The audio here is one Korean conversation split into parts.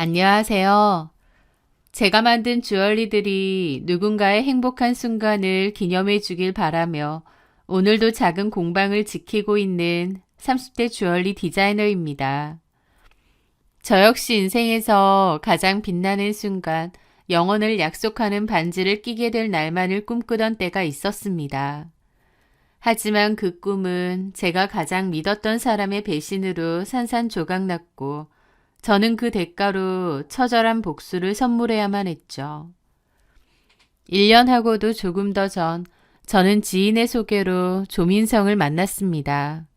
안녕하세요. 제가 만든 주얼리들이 누군가의 행복한 순간을 기념해 주길 바라며 오늘도 작은 공방을 지키고 있는 30대 주얼리 디자이너입니다. 저 역시 인생에서 가장 빛나는 순간, 영원을 약속하는 반지를 끼게 될 날만을 꿈꾸던 때가 있었습니다. 하지만 그 꿈은 제가 가장 믿었던 사람의 배신으로 산산조각났고 저는 그 대가로 처절한 복수를 선물해야만 했죠. 1년 하고도 조금 더 전, 저는 지인의 소개로 조민성을 만났습니다.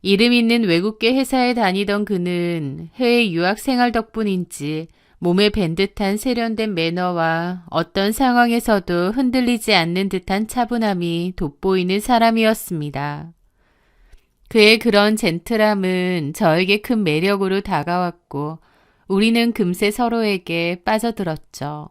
이름 있는 외국계 회사에 다니던 그는 해외 유학 생활 덕분인지 몸에 밴 듯한 세련된 매너와 어떤 상황에서도 흔들리지 않는 듯한 차분함이 돋보이는 사람이었습니다. 그의 그런 젠틀함은 저에게 큰 매력으로 다가왔고 우리는 금세 서로에게 빠져들었죠.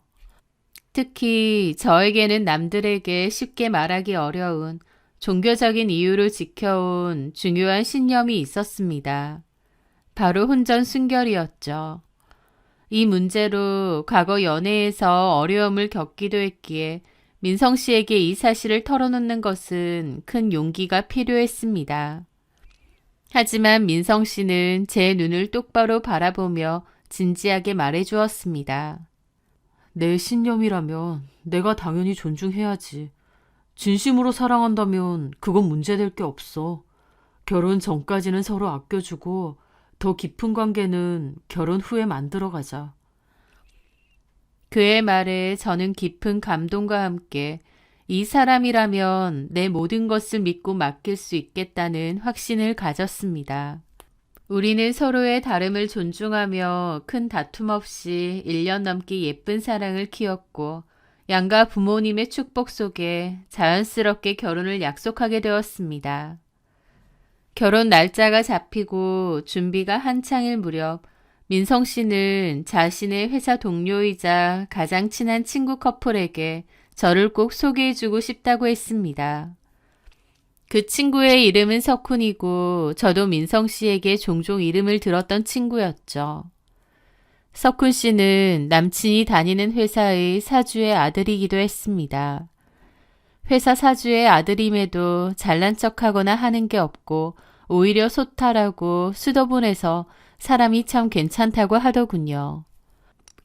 특히 저에게는 남들에게 쉽게 말하기 어려운 종교적인 이유로 지켜온 중요한 신념이 있었습니다. 바로 혼전 순결이었죠. 이 문제로 과거 연애에서 어려움을 겪기도 했기에 민성 씨에게 이 사실을 털어놓는 것은 큰 용기가 필요했습니다. 하지만 민성 씨는 제 눈을 똑바로 바라보며 진지하게 말해주었습니다. 내 신념이라면 내가 당연히 존중해야지. 진심으로 사랑한다면 그건 문제될 게 없어. 결혼 전까지는 서로 아껴주고 더 깊은 관계는 결혼 후에 만들어가자. 그의 말에 저는 깊은 감동과 함께 이 사람이라면 내 모든 것을 믿고 맡길 수 있겠다는 확신을 가졌습니다. 우리는 서로의 다름을 존중하며 큰 다툼 없이 1년 넘게 예쁜 사랑을 키웠고 양가 부모님의 축복 속에 자연스럽게 결혼을 약속하게 되었습니다. 결혼 날짜가 잡히고 준비가 한창일 무렵 민성 씨는 자신의 회사 동료이자 가장 친한 친구 커플에게 저를 꼭 소개해주고 싶다고 했습니다. 그 친구의 이름은 석훈이고 저도 민성 씨에게 종종 이름을 들었던 친구였죠. 석훈 씨는 남친이 다니는 회사의 사주의 아들이기도 했습니다. 회사 사주의 아들임에도 잘난 척하거나 하는 게 없고 오히려 소탈하고 수더분해서 사람이 참 괜찮다고 하더군요.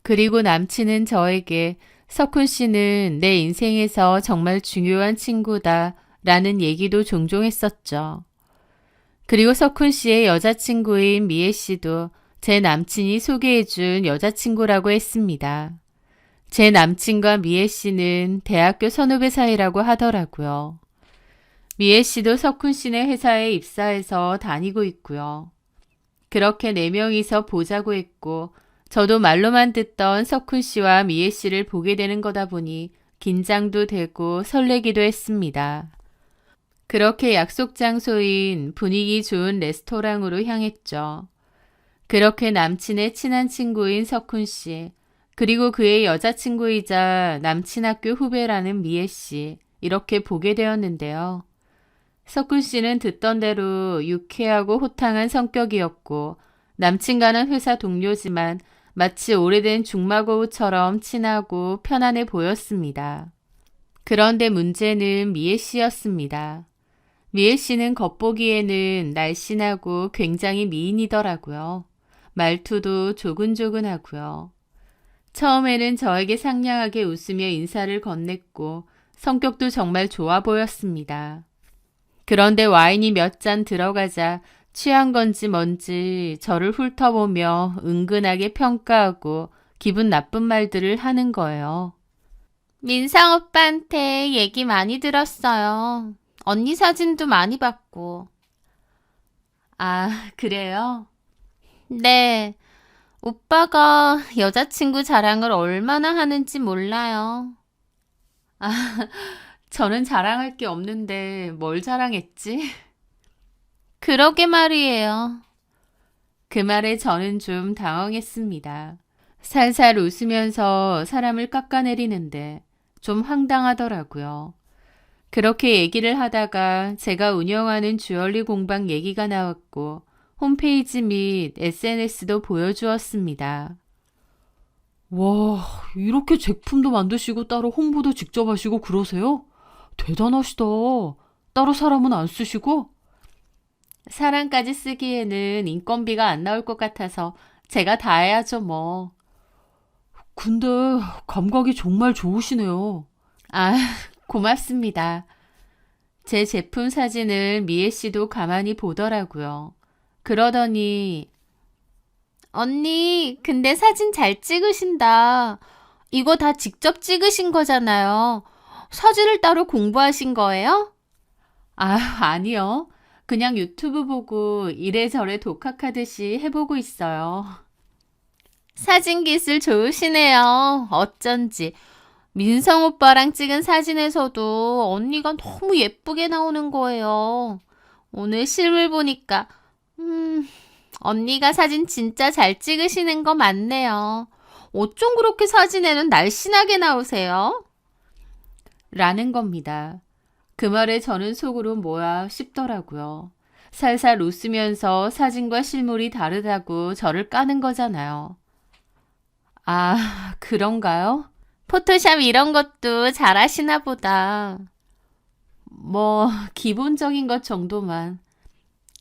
그리고 남친은 저에게 석훈 씨는 내 인생에서 정말 중요한 친구다 라는 얘기도 종종 했었죠. 그리고 석훈 씨의 여자친구인 미애 씨도 제 남친이 소개해준 여자친구라고 했습니다. 제 남친과 미애 씨는 대학교 선후배 사이라고 하더라고요. 미애 씨도 석훈 씨네 회사에 입사해서 다니고 있고요. 그렇게 4명이서 보자고 했고 저도 말로만 듣던 석훈 씨와 미애 씨를 보게 되는 거다 보니 긴장도 되고 설레기도 했습니다. 그렇게 약속 장소인 분위기 좋은 레스토랑으로 향했죠. 그렇게 남친의 친한 친구인 석훈 씨, 그리고 그의 여자친구이자 남친 학교 후배라는 미애 씨, 이렇게 보게 되었는데요. 석훈 씨는 듣던 대로 유쾌하고 호탕한 성격이었고 남친과는 회사 동료지만 마치 오래된 중마고우처럼 친하고 편안해 보였습니다. 그런데 문제는 미애 씨였습니다. 미애 씨는 겉보기에는 날씬하고 굉장히 미인이더라고요. 말투도 조근조근하고요. 처음에는 저에게 상냥하게 웃으며 인사를 건넸고 성격도 정말 좋아 보였습니다. 그런데 와인이 몇 잔 들어가자 취한 건지 뭔지 저를 훑어보며 은근하게 평가하고 기분 나쁜 말들을 하는 거예요. 민상 오빠한테 얘기 많이 들었어요. 언니 사진도 많이 봤고. 아, 그래요? 네. 오빠가 여자친구 자랑을 얼마나 하는지 몰라요. 아, 저는 자랑할 게 없는데 뭘 자랑했지? 그러게 말이에요. 그 말에 저는 좀 당황했습니다. 살살 웃으면서 사람을 깎아내리는데 좀 황당하더라고요. 그렇게 얘기를 하다가 제가 운영하는 주얼리 공방 얘기가 나왔고 홈페이지 및 SNS도 보여주었습니다. 와, 이렇게 제품도 만드시고 따로 홍보도 직접 하시고 그러세요? 대단하시다. 따로 사람은 안 쓰시고? 사람까지 쓰기에는 인건비가 안 나올 것 같아서 제가 다 해야죠, 뭐. 근데 감각이 정말 좋으시네요. 아, 고맙습니다. 제 제품 사진을 미애 씨도 가만히 보더라고요. 그러더니, 언니, 근데 사진 잘 찍으신다. 이거 다 직접 찍으신 거잖아요. 사진을 따로 공부하신 거예요? 아, 아니요. 그냥 유튜브 보고 이래저래 독학하듯이 해보고 있어요. 사진 기술 좋으시네요. 어쩐지. 민성 오빠랑 찍은 사진에서도 언니가 너무 예쁘게 나오는 거예요. 오늘 실물 보니까, 언니가 사진 진짜 잘 찍으시는 거 맞네요. 어쩜 그렇게 사진에는 날씬하게 나오세요? 라는 겁니다. 그 말에 저는 속으로 뭐야 싶더라고요. 살살 웃으면서 사진과 실물이 다르다고 저를 까는 거잖아요. 아, 그런가요? 포토샵 이런 것도 잘하시나 보다. 뭐, 기본적인 것 정도만.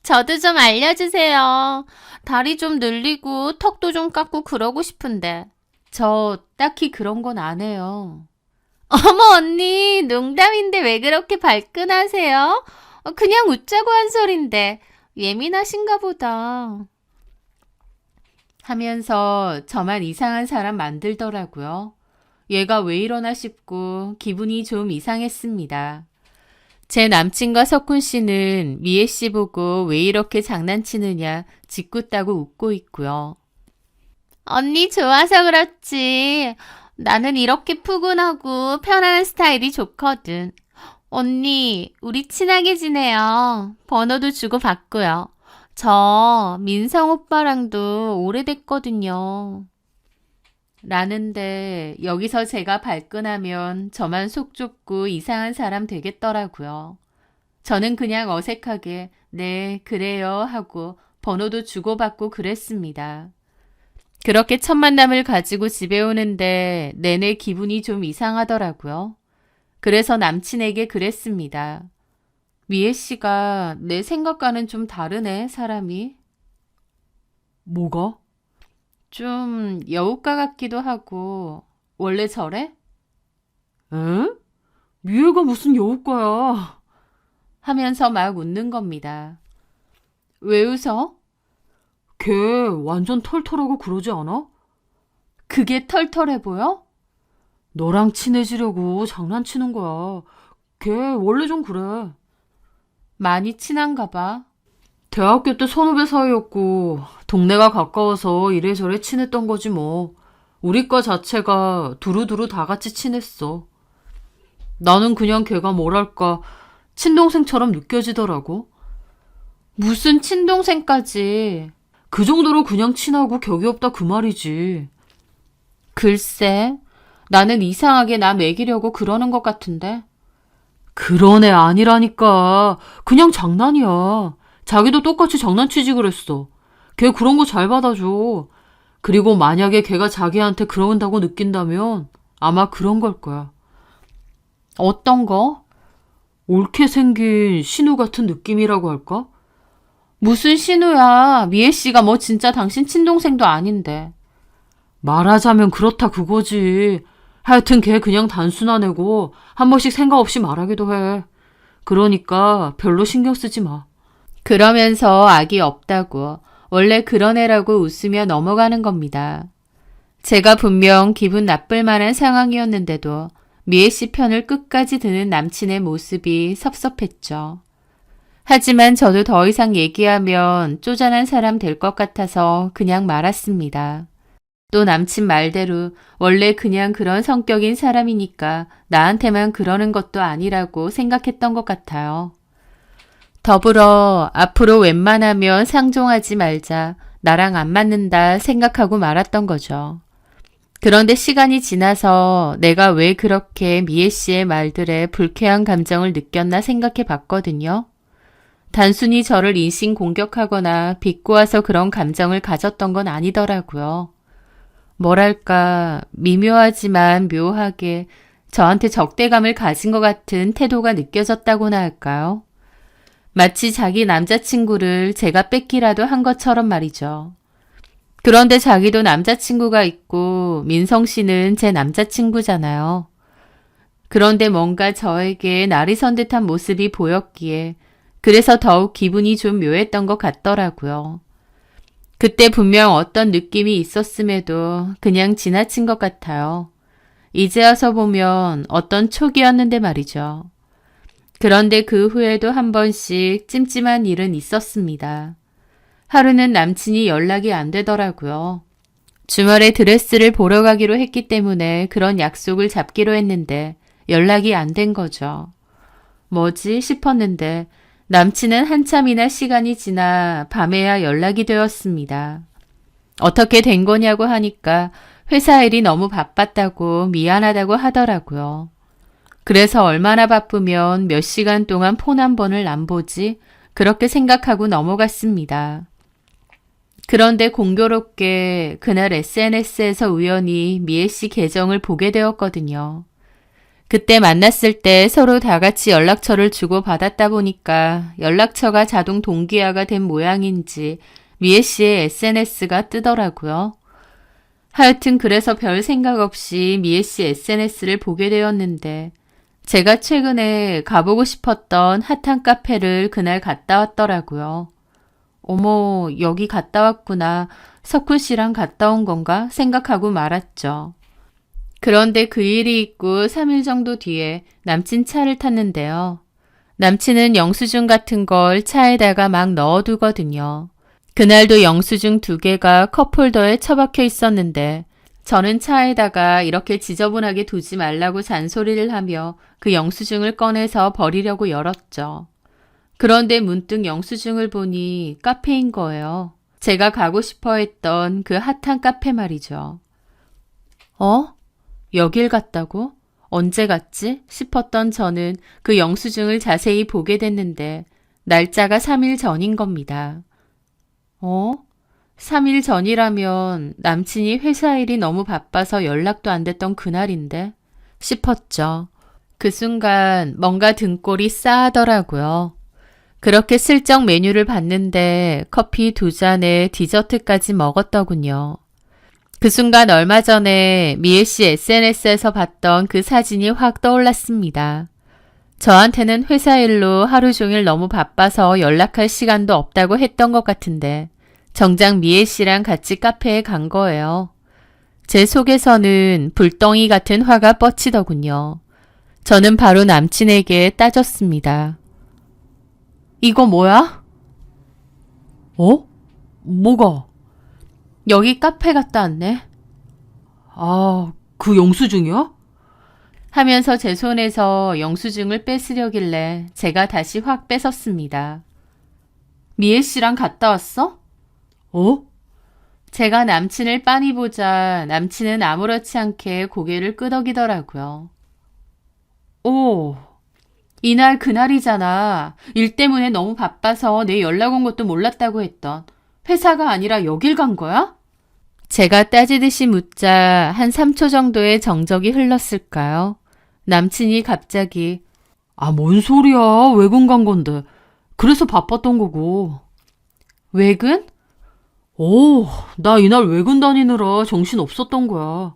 저도 좀 알려주세요. 다리 좀 늘리고 턱도 좀 깎고 그러고 싶은데. 저 딱히 그런 건 안 해요. 어머, 언니, 농담인데 왜 그렇게 발끈하세요? 그냥 웃자고 한 소린데. 예민하신가 보다. 하면서 저만 이상한 사람 만들더라고요. 얘가 왜 이러나 싶고 기분이 좀 이상했습니다. 제 남친과 석훈 씨는 미애 씨 보고 왜 이렇게 장난치느냐 짓궂다고 웃고 있고요. 언니 좋아서 그렇지. 나는 이렇게 푸근하고 편안한 스타일이 좋거든. 언니, 우리 친하게 지내요. 번호도 주고받고요. 저 민성 오빠랑도 오래됐거든요. 라는데 여기서 제가 발끈하면 저만 속 좁고 이상한 사람 되겠더라고요. 저는 그냥 어색하게 네, 그래요 하고 번호도 주고받고 그랬습니다. 그렇게 첫 만남을 가지고 집에 오는데 내내 기분이 좀 이상하더라고요. 그래서 남친에게 그랬습니다. 미애 씨가 내 생각과는 좀 다르네, 사람이. 뭐가? 좀 여우가 같기도 하고 원래 저래? 에? 미애가 무슨 여우과야. 하면서 막 웃는 겁니다. 왜 웃어? 걔 완전 털털하고 그러지 않아? 그게 털털해 보여? 너랑 친해지려고 장난치는 거야. 걔 원래 좀 그래. 많이 친한가 봐. 대학교 때 선후배 사이였고 동네가 가까워서 이래저래 친했던 거지 뭐. 우리 과 자체가 두루두루 다 같이 친했어. 나는 그냥 걔가 뭐랄까 친동생처럼 느껴지더라고. 무슨 친동생까지. 그 정도로 그냥 친하고 격이 없다 그 말이지. 글쎄, 나는 이상하게 나 먹이려고 그러는 것 같은데. 그런 애 아니라니까. 그냥 장난이야. 자기도 똑같이 장난치지 그랬어. 걔 그런 거 잘 받아줘. 그리고 만약에 걔가 자기한테 그런다고 느낀다면 아마 그런 걸 거야. 어떤 거? 옳게 생긴 신우 같은 느낌이라고 할까? 무슨 신우야. 미애 씨가 뭐 진짜 당신 친동생도 아닌데. 말하자면 그렇다 그거지. 하여튼 걔 그냥 단순한 애고 한 번씩 생각 없이 말하기도 해. 그러니까 별로 신경 쓰지 마. 그러면서 악이 없다고. 원래 그런 애라고 웃으며 넘어가는 겁니다. 제가 분명 기분 나쁠 만한 상황이었는데도 미애 씨 편을 끝까지 드는 남친의 모습이 섭섭했죠. 하지만 저도 더 이상 얘기하면 쪼잔한 사람 될 것 같아서 그냥 말았습니다. 또 남친 말대로 원래 그냥 그런 성격인 사람이니까 나한테만 그러는 것도 아니라고 생각했던 것 같아요. 더불어 앞으로 웬만하면 상종하지 말자, 나랑 안 맞는다 생각하고 말았던 거죠. 그런데 시간이 지나서 내가 왜 그렇게 미애 씨의 말들에 불쾌한 감정을 느꼈나 생각해 봤거든요. 단순히 저를 인신 공격하거나 비꼬아서 그런 감정을 가졌던 건 아니더라고요. 뭐랄까, 미묘하지만 묘하게 저한테 적대감을 가진 것 같은 태도가 느껴졌다고나 할까요? 마치 자기 남자친구를 제가 뺏기라도 한 것처럼 말이죠. 그런데 자기도 남자친구가 있고 민성 씨는 제 남자친구잖아요. 그런데 뭔가 저에게 날이 선 듯한 모습이 보였기에 그래서 더욱 기분이 좀 묘했던 것 같더라고요. 그때 분명 어떤 느낌이 있었음에도 그냥 지나친 것 같아요. 이제 와서 보면 어떤 촉이었는데 말이죠. 그런데 그 후에도 한 번씩 찜찜한 일은 있었습니다. 하루는 남친이 연락이 안 되더라고요. 주말에 드레스를 보러 가기로 했기 때문에 그런 약속을 잡기로 했는데 연락이 안 된 거죠. 뭐지 싶었는데 남친은 한참이나 시간이 지나 밤에야 연락이 되었습니다. 어떻게 된 거냐고 하니까 회사 일이 너무 바빴다고 미안하다고 하더라고요. 그래서 얼마나 바쁘면 몇 시간 동안 폰 한 번을 안 보지? 그렇게 생각하고 넘어갔습니다. 그런데 공교롭게 그날 SNS에서 우연히 미애 씨 계정을 보게 되었거든요. 그때 만났을 때 서로 다 같이 연락처를 주고받았다 보니까 연락처가 자동 동기화가 된 모양인지 미애 씨의 SNS가 뜨더라고요. 하여튼 그래서 별 생각 없이 미애 씨 SNS를 보게 되었는데 제가 최근에 가보고 싶었던 핫한 카페를 그날 갔다 왔더라고요. 어머, 여기 갔다 왔구나. 석훈 씨랑 갔다 온 건가? 생각하고 말았죠. 그런데 그 일이 있고 3일 정도 뒤에 남친 차를 탔는데요. 남친은 영수증 같은 걸 차에다가 막 넣어두거든요. 그날도 영수증 2개가 컵홀더에 처박혀 있었는데 저는 차에다가 이렇게 지저분하게 두지 말라고 잔소리를 하며 그 영수증을 꺼내서 버리려고 열었죠. 그런데 문득 영수증을 보니 카페인 거예요. 제가 가고 싶어 했던 그 핫한 카페 말이죠. 여길 갔다고? 언제 갔지? 싶었던 저는 그 영수증을 자세히 보게 됐는데 날짜가 3일 전인 겁니다. 3일 전이라면 남친이 회사 일이 너무 바빠서 연락도 안 됐던 그날인데 싶었죠. 그 순간 뭔가 등골이 싸하더라고요. 그렇게 슬쩍 메뉴를 봤는데 커피 2잔에 디저트까지 먹었더군요. 그 순간 얼마 전에 미애 씨 SNS에서 봤던 그 사진이 확 떠올랐습니다. 저한테는 회사 일로 하루 종일 너무 바빠서 연락할 시간도 없다고 했던 것 같은데 정작 미애 씨랑 같이 카페에 간 거예요. 제 속에서는 불덩이 같은 화가 뻗치더군요. 저는 바로 남친에게 따졌습니다. 이거 뭐야? 뭐가? 여기 카페 갔다 왔네. 그 영수증이야? 하면서 제 손에서 영수증을 뺏으려길래 제가 다시 확 뺏었습니다. 미애 씨랑 갔다 왔어? 제가 남친을 빤히 보자 남친은 아무렇지 않게 고개를 끄덕이더라고요. 이날 그날이잖아. 일 때문에 너무 바빠서 내 연락 온 것도 몰랐다고 했던. 회사가 아니라 여길 간 거야? 제가 따지듯이 묻자 한 3초 정도의 정적이 흘렀을까요? 남친이 갑자기 뭔 소리야. 외근 간 건데. 그래서 바빴던 거고. 외근? 나 이날 외근 다니느라 정신 없었던 거야.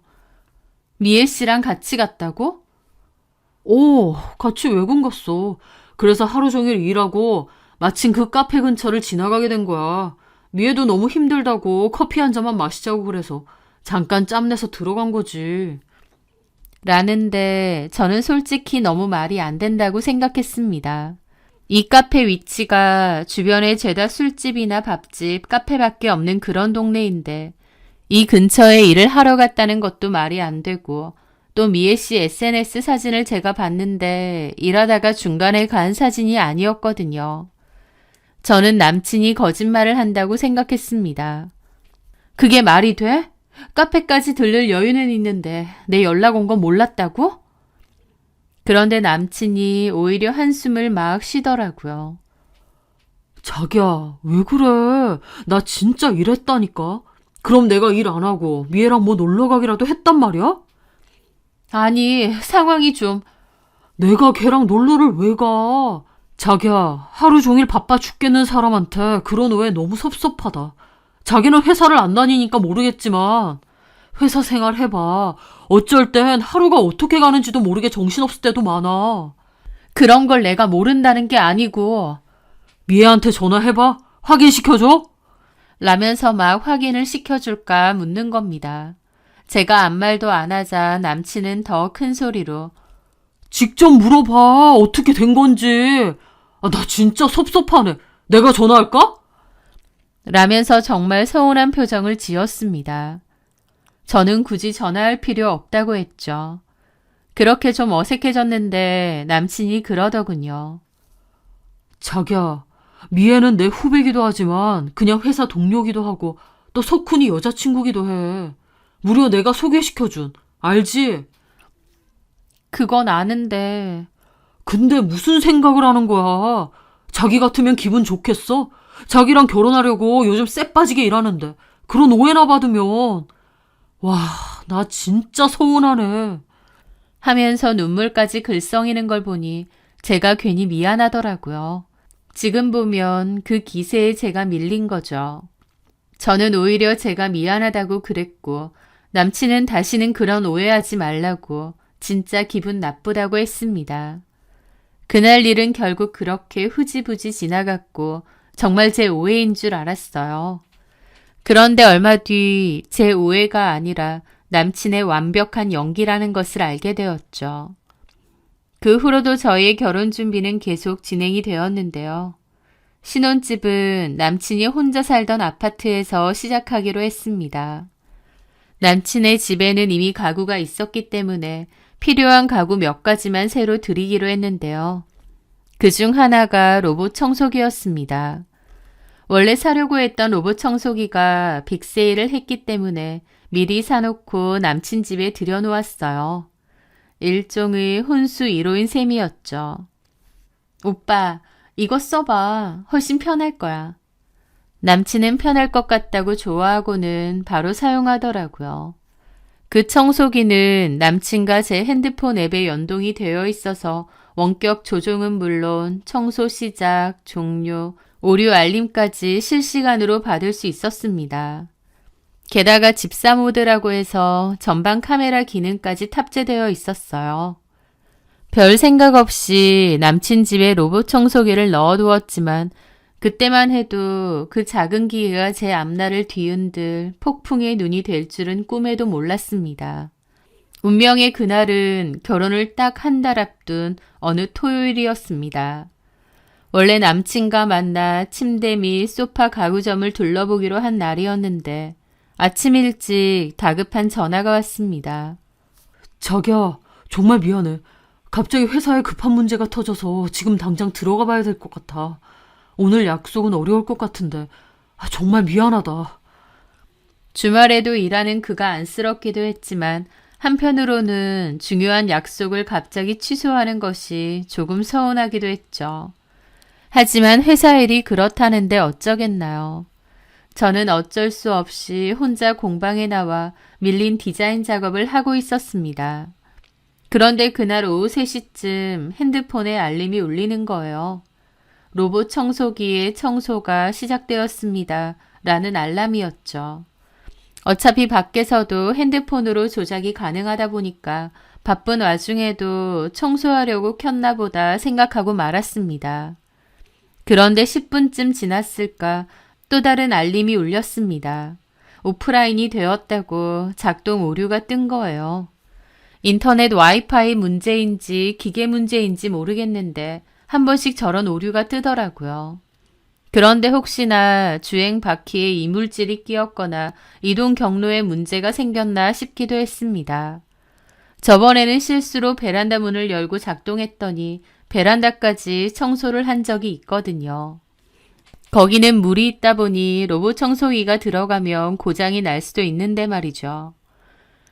미애 씨랑 같이 갔다고? 같이 외근 갔어. 그래서 하루 종일 일하고 마침 그 카페 근처를 지나가게 된 거야. 미애도 너무 힘들다고 커피 한 잔만 마시자고 그래서 잠깐 짬내서 들어간 거지. 라는데 저는 솔직히 너무 말이 안 된다고 생각했습니다. 이 카페 위치가 주변에 죄다 술집이나 밥집, 카페밖에 없는 그런 동네인데 이 근처에 일을 하러 갔다는 것도 말이 안 되고 또 미애 씨 SNS 사진을 제가 봤는데 일하다가 중간에 간 사진이 아니었거든요. 저는 남친이 거짓말을 한다고 생각했습니다. 그게 말이 돼? 카페까지 들를 여유는 있는데 내 연락 온 건 몰랐다고? 그런데 남친이 오히려 한숨을 막 쉬더라고요. 자기야, 왜 그래? 나 진짜 이랬다니까. 그럼 내가 일 안 하고 미애랑 뭐 놀러 가기라도 했단 말이야? 아니, 상황이 좀... 내가 걔랑 놀러를 왜 가? 자기야, 하루 종일 바빠 죽겠는 사람한테 그런 오해 너무 섭섭하다. 자기는 회사를 안 다니니까 모르겠지만 회사 생활 해봐. 어쩔 땐 하루가 어떻게 가는지도 모르게 정신없을 때도 많아. 그런 걸 내가 모른다는 게 아니고... 미애한테 전화해봐. 확인시켜줘. 라면서 막 확인을 시켜줄까 묻는 겁니다. 제가 아무 말도 안 하자 남친은 더 큰 소리로 직접 물어봐. 어떻게 된 건지. 아, 나 진짜 섭섭하네. 내가 전화할까? 라면서 정말 서운한 표정을 지었습니다. 저는 굳이 전화할 필요 없다고 했죠. 그렇게 좀 어색해졌는데 남친이 그러더군요. 자기야, 미애는 내 후배기도 하지만 그냥 회사 동료기도 하고 또 석훈이 여자친구기도 해. 무려 내가 소개시켜준. 알지? 그건 아는데... 근데 무슨 생각을 하는 거야? 자기 같으면 기분 좋겠어? 자기랑 결혼하려고 요즘 쎄 빠지게 일하는데 그런 오해나 받으면 와, 나 진짜 서운하네. 하면서 눈물까지 글썽이는 걸 보니 제가 괜히 미안하더라고요. 지금 보면 그 기세에 제가 밀린 거죠. 저는 오히려 제가 미안하다고 그랬고 남친은 다시는 그런 오해하지 말라고 진짜 기분 나쁘다고 했습니다. 그날 일은 결국 그렇게 흐지부지 지나갔고 정말 제 오해인 줄 알았어요. 그런데 얼마 뒤 제 오해가 아니라 남친의 완벽한 연기라는 것을 알게 되었죠. 그 후로도 저희의 결혼 준비는 계속 진행이 되었는데요. 신혼집은 남친이 혼자 살던 아파트에서 시작하기로 했습니다. 남친의 집에는 이미 가구가 있었기 때문에 필요한 가구 몇 가지만 새로 드리기로 했는데요. 그중 하나가 로봇 청소기였습니다. 원래 사려고 했던 로봇 청소기가 빅세일을 했기 때문에 미리 사놓고 남친 집에 들여놓았어요. 일종의 혼수 1호인 셈이었죠. 오빠, 이거 써봐. 훨씬 편할 거야. 남친은 편할 것 같다고 좋아하고는 바로 사용하더라고요. 그 청소기는 남친과 제 핸드폰 앱에 연동이 되어 있어서 원격 조종은 물론 청소 시작, 종료, 오류 알림까지 실시간으로 받을 수 있었습니다. 게다가 집사 모드라고 해서 전방 카메라 기능까지 탑재되어 있었어요. 별 생각 없이 남친 집에 로봇 청소기를 넣어두었지만 그때만 해도 그 작은 기계가 제 앞날을 뒤흔들 폭풍의 눈이 될 줄은 꿈에도 몰랐습니다. 운명의 그날은 결혼을 딱 한 달 앞둔 어느 토요일이었습니다. 원래 남친과 만나 침대 및 소파 가구점을 둘러보기로 한 날이었는데 아침 일찍 다급한 전화가 왔습니다. 자기야, 정말 미안해. 갑자기 회사에 급한 문제가 터져서 지금 당장 들어가 봐야 될 것 같아. 오늘 약속은 어려울 것 같은데 정말 미안하다. 주말에도 일하는 그가 안쓰럽기도 했지만 한편으로는 중요한 약속을 갑자기 취소하는 것이 조금 서운하기도 했죠. 하지만 회사 일이 그렇다는데 어쩌겠나요. 저는 어쩔 수 없이 혼자 공방에 나와 밀린 디자인 작업을 하고 있었습니다. 그런데 그날 오후 3시쯤 핸드폰에 알림이 울리는 거예요. 로봇 청소기의 청소가 시작되었습니다. 라는 알람이었죠. 어차피 밖에서도 핸드폰으로 조작이 가능하다 보니까 바쁜 와중에도 청소하려고 켰나 보다 생각하고 말았습니다. 그런데 10분쯤 지났을까 또 다른 알림이 울렸습니다. 오프라인이 되었다고 작동 오류가 뜬 거예요. 인터넷 와이파이 문제인지 기계 문제인지 모르겠는데 한 번씩 저런 오류가 뜨더라고요. 그런데 혹시나 주행 바퀴에 이물질이 끼었거나 이동 경로에 문제가 생겼나 싶기도 했습니다. 저번에는 실수로 베란다 문을 열고 작동했더니 베란다까지 청소를 한 적이 있거든요. 거기는 물이 있다 보니 로봇 청소기가 들어가면 고장이 날 수도 있는데 말이죠.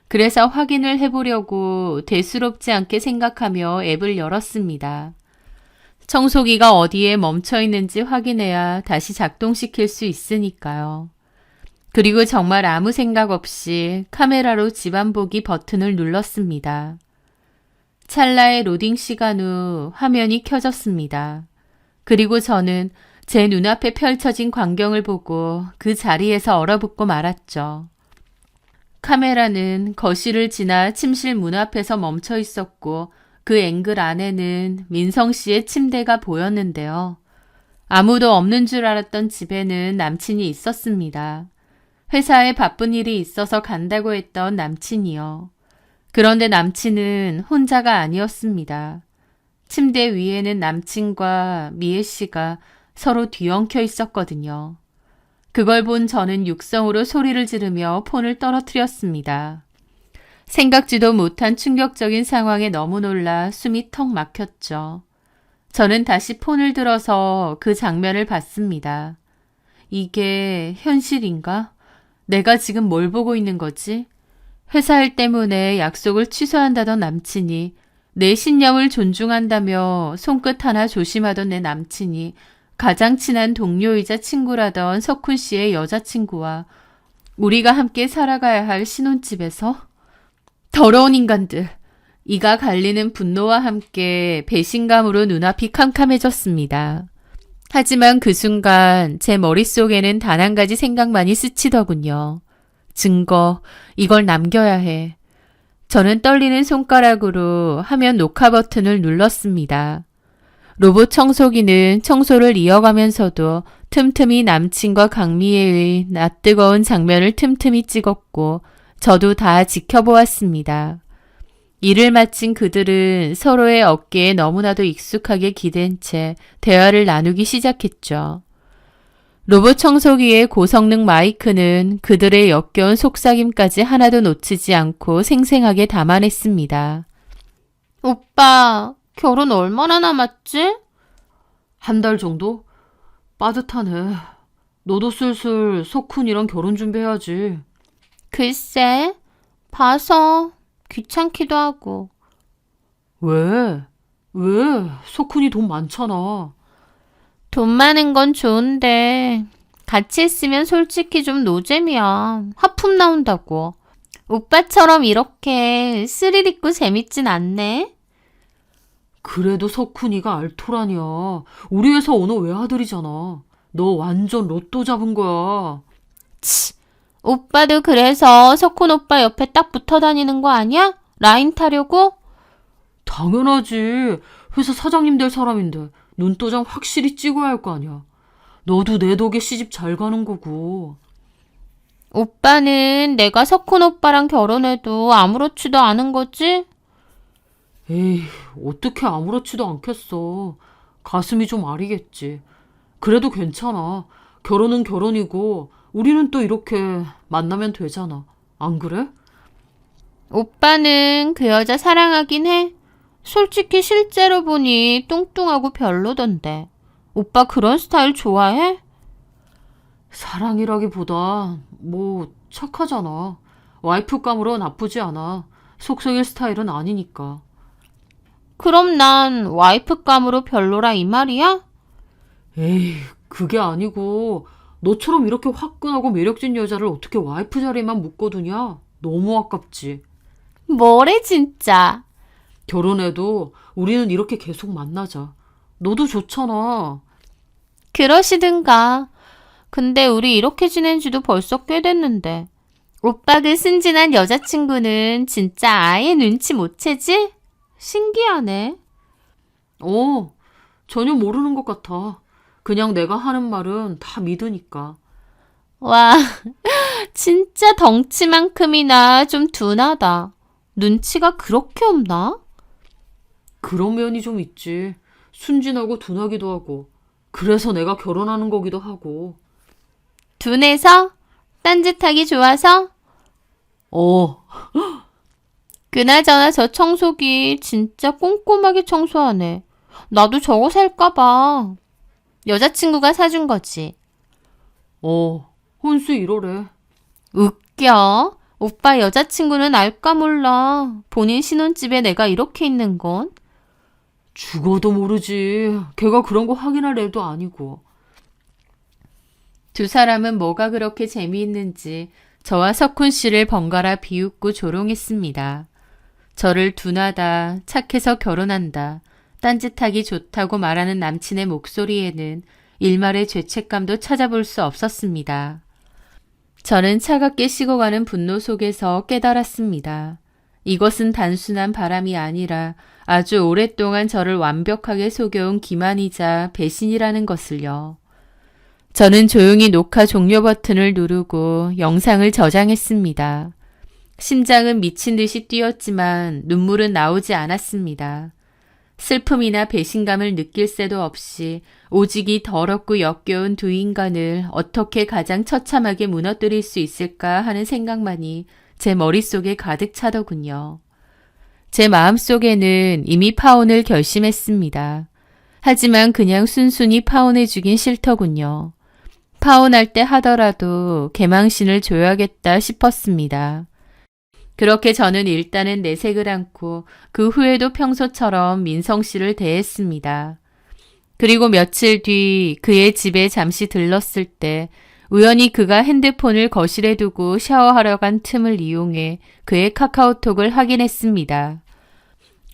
그래서 확인을 해보려고 대수롭지 않게 생각하며 앱을 열었습니다. 청소기가 어디에 멈춰 있는지 확인해야 다시 작동시킬 수 있으니까요. 그리고 정말 아무 생각 없이 카메라로 집안 보기 버튼을 눌렀습니다. 찰나의 로딩 시간 후 화면이 켜졌습니다. 그리고 저는 제 눈앞에 펼쳐진 광경을 보고 그 자리에서 얼어붙고 말았죠. 카메라는 거실을 지나 침실 문 앞에서 멈춰 있었고 그 앵글 안에는 민성 씨의 침대가 보였는데요. 아무도 없는 줄 알았던 집에는 남친이 있었습니다. 회사에 바쁜 일이 있어서 간다고 했던 남친이요. 그런데 남친은 혼자가 아니었습니다. 침대 위에는 남친과 미애 씨가 서로 뒤엉켜 있었거든요. 그걸 본 저는 육성으로 소리를 지르며 폰을 떨어뜨렸습니다. 생각지도 못한 충격적인 상황에 너무 놀라 숨이 턱 막혔죠. 저는 다시 폰을 들어서 그 장면을 봤습니다. 이게 현실인가? 내가 지금 뭘 보고 있는 거지? 회사 일 때문에 약속을 취소한다던 남친이, 내 신념을 존중한다며 손끝 하나 조심하던 내 남친이 가장 친한 동료이자 친구라던 석훈 씨의 여자친구와 우리가 함께 살아가야 할 신혼집에서? 더러운 인간들! 이가 갈리는 분노와 함께 배신감으로 눈앞이 캄캄해졌습니다. 하지만 그 순간 제 머릿속에는 단 한 가지 생각만이 스치더군요. 증거, 이걸 남겨야 해. 저는 떨리는 손가락으로 화면 녹화 버튼을 눌렀습니다. 로봇 청소기는 청소를 이어가면서도 틈틈이 남친과 강미애의 낯뜨거운 장면을 틈틈이 찍었고 저도 다 지켜보았습니다. 일을 마친 그들은 서로의 어깨에 너무나도 익숙하게 기댄 채 대화를 나누기 시작했죠. 로봇 청소기의 고성능 마이크는 그들의 역겨운 속삭임까지 하나도 놓치지 않고 생생하게 담아냈습니다. 오빠, 결혼 얼마나 남았지? 한 달 정도? 빠듯하네. 너도 슬슬 석훈이랑 결혼 준비해야지. 글쎄, 봐서 귀찮기도 하고. 왜? 왜? 석훈이 돈 많잖아. 돈 많은 건 좋은데 같이 있으면 솔직히 좀 노잼이야. 하품 나온다고. 오빠처럼 이렇게 스릴 있고 재밌진 않네. 그래도 석훈이가 알토란이야. 우리 회사 오너 외아들이잖아. 너 완전 로또 잡은 거야. 오빠도 그래서 석훈 오빠 옆에 딱 붙어 다니는 거 아니야? 라인 타려고? 당연하지. 회사 사장님 될 사람인데 눈도장 확실히 찍어야 할 거 아니야. 너도 내 덕에 시집 잘 가는 거고. 오빠는 내가 석훈 오빠랑 결혼해도 아무렇지도 않은 거지? 에이, 어떻게 아무렇지도 않겠어. 가슴이 좀 아리겠지. 그래도 괜찮아. 결혼은 결혼이고 우리는 또 이렇게 만나면 되잖아. 안 그래? 오빠는 그 여자 사랑하긴 해. 솔직히 실제로 보니 뚱뚱하고 별로던데. 오빠 그런 스타일 좋아해? 사랑이라기보다 뭐 착하잖아. 와이프감으로 나쁘지 않아. 속썩일 스타일은 아니니까. 그럼 난 와이프감으로 별로라 이 말이야? 에이, 그게 아니고 너처럼 이렇게 화끈하고 매력진 여자를 어떻게 와이프 자리에만 묶어두냐? 너무 아깝지. 뭐래 진짜. 결혼해도 우리는 이렇게 계속 만나자. 너도 좋잖아. 그러시든가. 근데 우리 이렇게 지낸 지도 벌써 꽤 됐는데. 오빠 그 순진한 여자친구는 진짜 아예 눈치 못 채지? 신기하네. 전혀 모르는 것 같아. 그냥 내가 하는 말은 다 믿으니까. 와, 진짜 덩치만큼이나 좀 둔하다. 눈치가 그렇게 없나? 그런 면이 좀 있지. 순진하고 둔하기도 하고. 그래서 내가 결혼하는 거기도 하고. 둔해서? 딴짓하기 좋아서? 그나저나 저 청소기 진짜 꼼꼼하게 청소하네. 나도 저거 살까봐. 여자친구가 사준 거지. 혼수 1호래. 웃겨. 오빠 여자친구는 알까 몰라. 본인 신혼집에 내가 이렇게 있는 건. 죽어도 모르지. 걔가 그런 거 확인할 애도 아니고. 두 사람은 뭐가 그렇게 재미있는지 저와 석훈 씨를 번갈아 비웃고 조롱했습니다. 저를 둔하다, 착해서 결혼한다, 딴짓하기 좋다고 말하는 남친의 목소리에는 일말의 죄책감도 찾아볼 수 없었습니다. 저는 차갑게 식어가는 분노 속에서 깨달았습니다. 이것은 단순한 바람이 아니라 아주 오랫동안 저를 완벽하게 속여온 기만이자 배신이라는 것을요. 저는 조용히 녹화 종료 버튼을 누르고 영상을 저장했습니다. 심장은 미친 듯이 뛰었지만 눈물은 나오지 않았습니다. 슬픔이나 배신감을 느낄 새도 없이 오직 이 더럽고 역겨운 두 인간을 어떻게 가장 처참하게 무너뜨릴 수 있을까 하는 생각만이 제 머릿속에 가득 차더군요. 제 마음속에는 이미 파혼을 결심했습니다. 하지만 그냥 순순히 파혼해주긴 싫더군요. 파혼할 때 하더라도 개망신을 줘야겠다 싶었습니다. 그렇게 저는 일단은 내색을 않고 그 후에도 평소처럼 민성 씨를 대했습니다. 그리고 며칠 뒤 그의 집에 잠시 들렀을 때 우연히 그가 핸드폰을 거실에 두고 샤워하러 간 틈을 이용해 그의 카카오톡을 확인했습니다.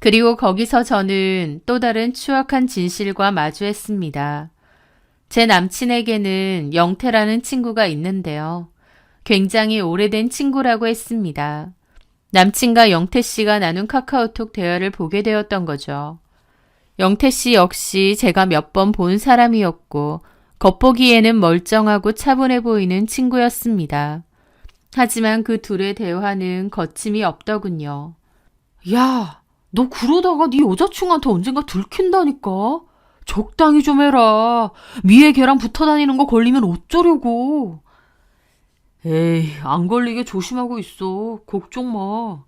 그리고 거기서 저는 또 다른 추악한 진실과 마주했습니다. 제 남친에게는 영태라는 친구가 있는데요. 굉장히 오래된 친구라고 했습니다. 남친과 영태 씨가 나눈 카카오톡 대화를 보게 되었던 거죠. 영태 씨 역시 제가 몇 번 본 사람이었고 겉보기에는 멀쩡하고 차분해 보이는 친구였습니다. 하지만 그 둘의 대화는 거침이 없더군요. 야, 너 그러다가 네 여자친구한테 언젠가 들킨다니까. 적당히 좀 해라. 미애 걔랑 붙어 다니는 거 걸리면 어쩌려고. 에이, 안 걸리게 조심하고 있어. 걱정 마.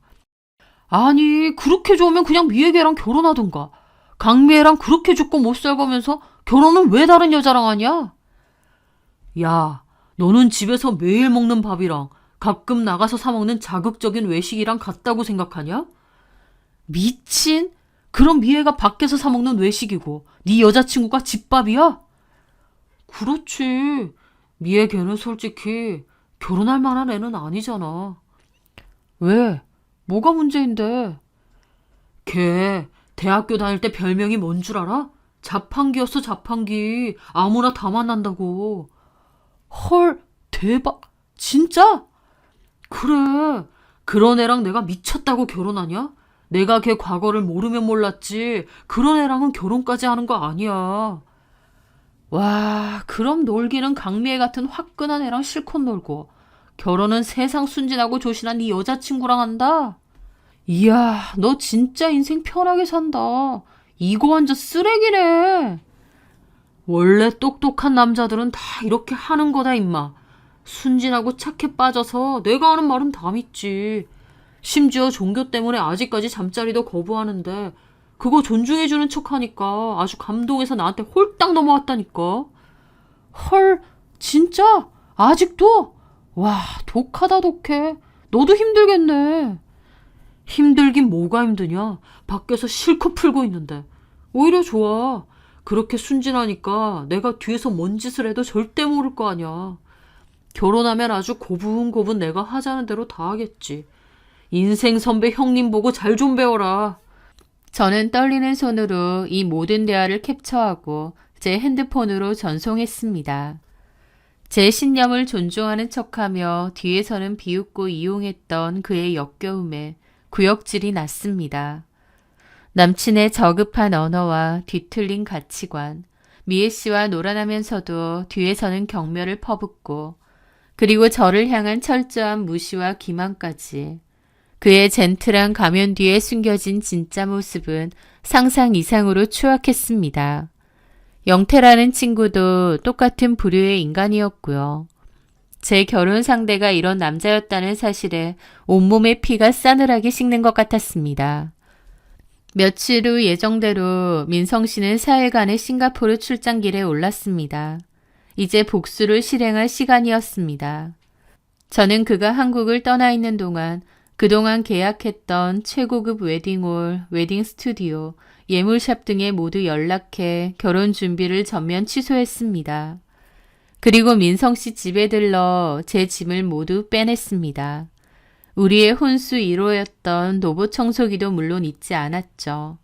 아니, 그렇게 좋으면 그냥 미애 걔랑 결혼하던가. 강미애랑 그렇게 죽고 못 살가면서 결혼은 왜 다른 여자랑 하냐? 야, 너는 집에서 매일 먹는 밥이랑 가끔 나가서 사 먹는 자극적인 외식이랑 같다고 생각하냐? 미친? 그럼 미애가 밖에서 사 먹는 외식이고 네 여자친구가 집밥이야? 그렇지. 미애 걔는 솔직히 결혼할 만한 애는 아니잖아. 왜? 뭐가 문제인데? 걔 대학교 다닐 때 별명이 뭔 줄 알아? 자판기였어, 자판기. 아무나 다 만난다고. 헐, 대박. 진짜? 그래. 그런 애랑 내가 미쳤다고 결혼하냐? 내가 걔 과거를 모르면 몰랐지. 그런 애랑은 결혼까지 하는 거 아니야. 와, 그럼 놀기는 강미애 같은 화끈한 애랑 실컷 놀고 결혼은 세상 순진하고 조신한 네 여자친구랑 한다? 이야, 너 진짜 인생 편하게 산다. 이거 완전 쓰레기네. 원래 똑똑한 남자들은 다 이렇게 하는 거다, 임마. 순진하고 착해 빠져서 내가 하는 말은 다 믿지. 심지어 종교 때문에 아직까지 잠자리도 거부하는데 그거 존중해주는 척하니까 아주 감동해서 나한테 홀딱 넘어왔다니까. 헐, 진짜? 아직도? 와, 독하다 독해. 너도 힘들겠네. 힘들긴 뭐가 힘드냐. 밖에서 실컷 풀고 있는데. 오히려 좋아. 그렇게 순진하니까 내가 뒤에서 뭔 짓을 해도 절대 모를 거 아니야. 결혼하면 아주 고분고분 내가 하자는 대로 다 하겠지. 인생 선배 형님 보고 잘 좀 배워라. 저는 떨리는 손으로 이 모든 대화를 캡처하고 제 핸드폰으로 전송했습니다. 제 신념을 존중하는 척하며 뒤에서는 비웃고 이용했던 그의 역겨움에 구역질이 났습니다. 남친의 저급한 언어와 뒤틀린 가치관, 미애 씨와 놀아나면서도 뒤에서는 경멸을 퍼붓고 그리고 저를 향한 철저한 무시와 기만까지. 그의 젠틀한 가면 뒤에 숨겨진 진짜 모습은 상상 이상으로 추악했습니다. 영태라는 친구도 똑같은 부류의 인간이었고요. 제 결혼 상대가 이런 남자였다는 사실에 온몸의 피가 싸늘하게 식는 것 같았습니다. 며칠 후 예정대로 민성 씨는 4일간의 싱가포르 출장길에 올랐습니다. 이제 복수를 실행할 시간이었습니다. 저는 그가 한국을 떠나 있는 동안 그동안 계약했던 최고급 웨딩홀, 웨딩 스튜디오, 예물샵 등에 모두 연락해 결혼 준비를 전면 취소했습니다. 그리고 민성 씨 집에 들러 제 짐을 모두 빼냈습니다. 우리의 혼수 1호였던 로봇 청소기도 물론 잊지 않았죠.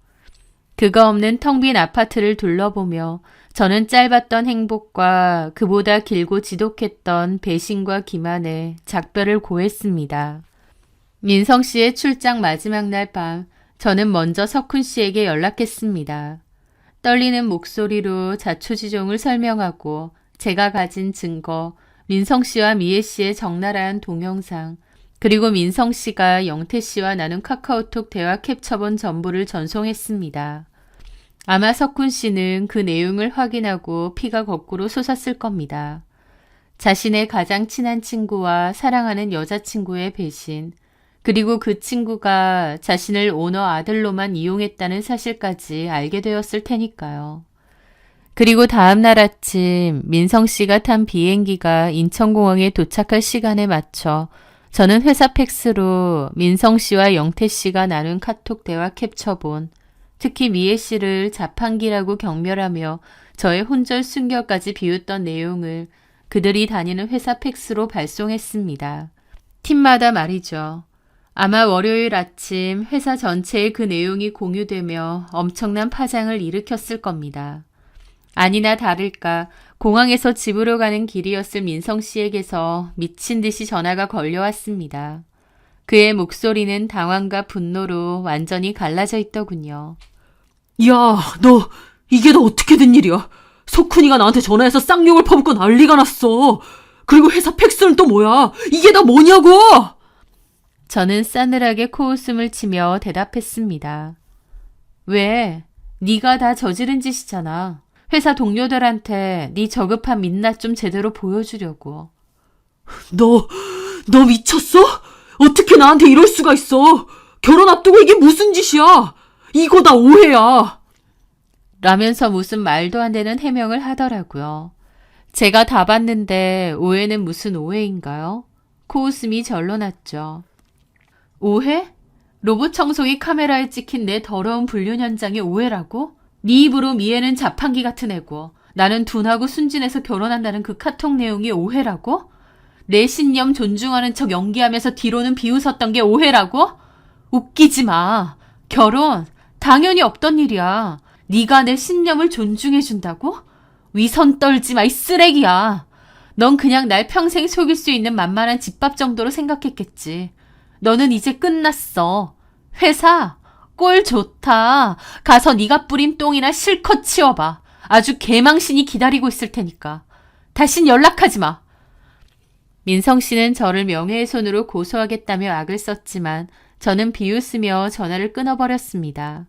그거 없는 텅 빈 아파트를 둘러보며 저는 짧았던 행복과 그보다 길고 지독했던 배신과 기만에 작별을 고했습니다. 민성 씨의 출장 마지막 날 밤, 저는 먼저 석훈 씨에게 연락했습니다. 떨리는 목소리로 자초지종을 설명하고 제가 가진 증거, 민성 씨와 미애 씨의 적나라한 동영상, 그리고 민성 씨가 영태 씨와 나눈 카카오톡 대화 캡처본 전부를 전송했습니다. 아마 석훈 씨는 그 내용을 확인하고 피가 거꾸로 솟았을 겁니다. 자신의 가장 친한 친구와 사랑하는 여자친구의 배신, 그리고 그 친구가 자신을 오너 아들로만 이용했다는 사실까지 알게 되었을 테니까요. 그리고 다음 날 아침 민성 씨가 탄 비행기가 인천공항에 도착할 시간에 맞춰 저는 회사 팩스로 민성 씨와 영태 씨가 나눈 카톡 대화 캡처본, 특히 미애 씨를 자판기라고 경멸하며 저의 혼절 순결까지 비웃던 내용을 그들이 다니는 회사 팩스로 발송했습니다. 팀마다 말이죠. 아마 월요일 아침 회사 전체에 그 내용이 공유되며 엄청난 파장을 일으켰을 겁니다. 아니나 다를까 공항에서 집으로 가는 길이었을 민성 씨에게서 미친 듯이 전화가 걸려왔습니다. 그의 목소리는 당황과 분노로 완전히 갈라져 있더군요. 야, 이게 다 어떻게 된 일이야? 석훈이가 나한테 전화해서 쌍욕을 퍼붓고 난리가 났어. 그리고 회사 팩스는 또 뭐야? 이게 다 뭐냐고! 저는 싸늘하게 코웃음을 치며 대답했습니다. 왜? 네가 다 저지른 짓이잖아. 회사 동료들한테 네 저급한 민낯 좀 제대로 보여주려고. 너 미쳤어? 어떻게 나한테 이럴 수가 있어? 결혼 앞두고 이게 무슨 짓이야? 이거 다 오해야. 라면서 무슨 말도 안 되는 해명을 하더라고요. 제가 다 봤는데 오해는 무슨 오해인가요? 코웃음이 절로 났죠. 오해? 로봇 청소기 카메라에 찍힌 내 더러운 불륜 현장의 오해라고? 네 입으로 미애는 자판기 같은 애고 나는 둔하고 순진해서 결혼한다는 그 카톡 내용이 오해라고? 내 신념 존중하는 척 연기하면서 뒤로는 비웃었던 게 오해라고? 웃기지 마. 결혼 당연히 없던 일이야. 네가 내 신념을 존중해준다고? 위선 떨지 마, 이 쓰레기야. 넌 그냥 날 평생 속일 수 있는 만만한 집밥 정도로 생각했겠지. 너는 이제 끝났어. 회사 꼴 좋다. 가서 네가 뿌린 똥이나 실컷 치워봐. 아주 개망신이 기다리고 있을 테니까. 다신 연락하지 마. 민성 씨는 저를 명예훼손으로 고소하겠다며 악을 썼지만 저는 비웃으며 전화를 끊어버렸습니다.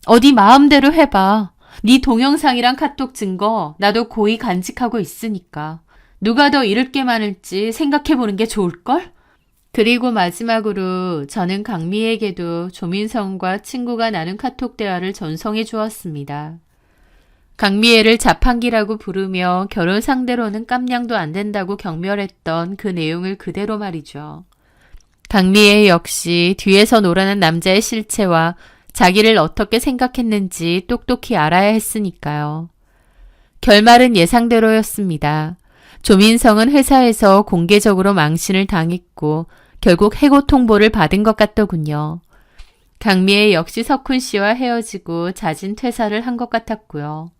어디 마음대로 해봐. 네 동영상이랑 카톡 증거 나도 고이 간직하고 있으니까. 누가 더 잃을 게 많을지 생각해보는 게 좋을걸? 그리고 마지막으로 저는 강미에게도 조민성과 친구가 나눈 카톡 대화를 전송해 주었습니다. 강미애를 자판기라고 부르며 결혼 상대로는 깜냥도 안 된다고 경멸했던 그 내용을 그대로 말이죠. 강미애 역시 뒤에서 놀아난 남자의 실체와 자기를 어떻게 생각했는지 똑똑히 알아야 했으니까요. 결말은 예상대로였습니다. 조민성은 회사에서 공개적으로 망신을 당했고 결국 해고 통보를 받은 것 같더군요. 강미애 역시 석훈 씨와 헤어지고 잦은 퇴사를 한 것 같았고요.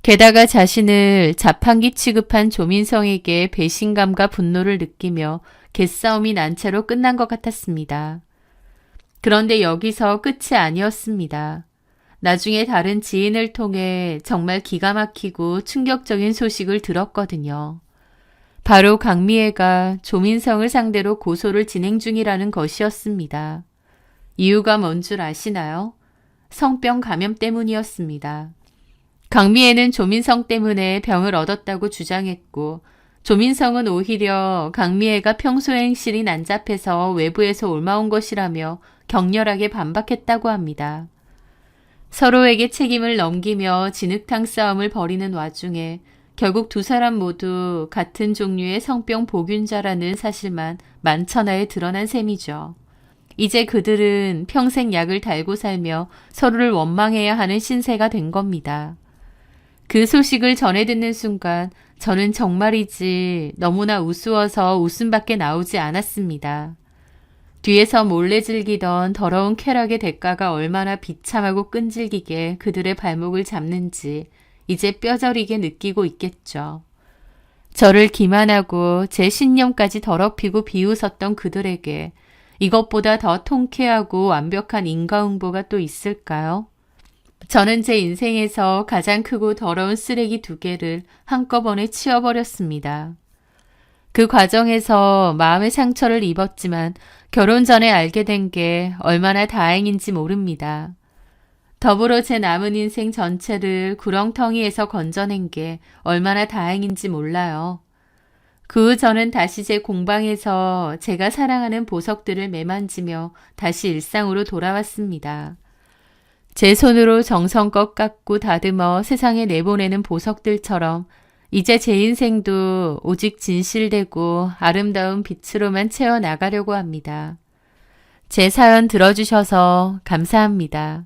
게다가 자신을 자판기 취급한 조민성에게 배신감과 분노를 느끼며 개싸움이 난 채로 끝난 것 같았습니다. 그런데 여기서 끝이 아니었습니다. 나중에 다른 지인을 통해 정말 기가 막히고 충격적인 소식을 들었거든요. 바로 강미애가 조민성을 상대로 고소를 진행 중이라는 것이었습니다. 이유가 뭔 줄 아시나요? 성병 감염 때문이었습니다. 강미애는 조민성 때문에 병을 얻었다고 주장했고 조민성은 오히려 강미애가 평소 행실이 난잡해서 외부에서 옮아온 것이라며 격렬하게 반박했다고 합니다. 서로에게 책임을 넘기며 진흙탕 싸움을 벌이는 와중에 결국 두 사람 모두 같은 종류의 성병 보균자라는 사실만 만천하에 드러난 셈이죠. 이제 그들은 평생 약을 달고 살며 서로를 원망해야 하는 신세가 된 겁니다. 그 소식을 전해 듣는 순간 저는 정말이지 너무나 우스워서 웃음밖에 나오지 않았습니다. 뒤에서 몰래 즐기던 더러운 쾌락의 대가가 얼마나 비참하고 끈질기게 그들의 발목을 잡는지 이제 뼈저리게 느끼고 있겠죠. 저를 기만하고 제 신념까지 더럽히고 비웃었던 그들에게 이것보다 더 통쾌하고 완벽한 인과응보가 또 있을까요? 저는 제 인생에서 가장 크고 더러운 쓰레기 2개를 한꺼번에 치워버렸습니다. 그 과정에서 마음의 상처를 입었지만 결혼 전에 알게 된 게 얼마나 다행인지 모릅니다. 더불어 제 남은 인생 전체를 구렁텅이에서 건져낸 게 얼마나 다행인지 몰라요. 그 후 저는 다시 제 공방에서 제가 사랑하는 보석들을 매만지며 다시 일상으로 돌아왔습니다. 제 손으로 정성껏 깎고 다듬어 세상에 내보내는 보석들처럼 이제 제 인생도 오직 진실되고 아름다운 빛으로만 채워나가려고 합니다. 제 사연 들어주셔서 감사합니다.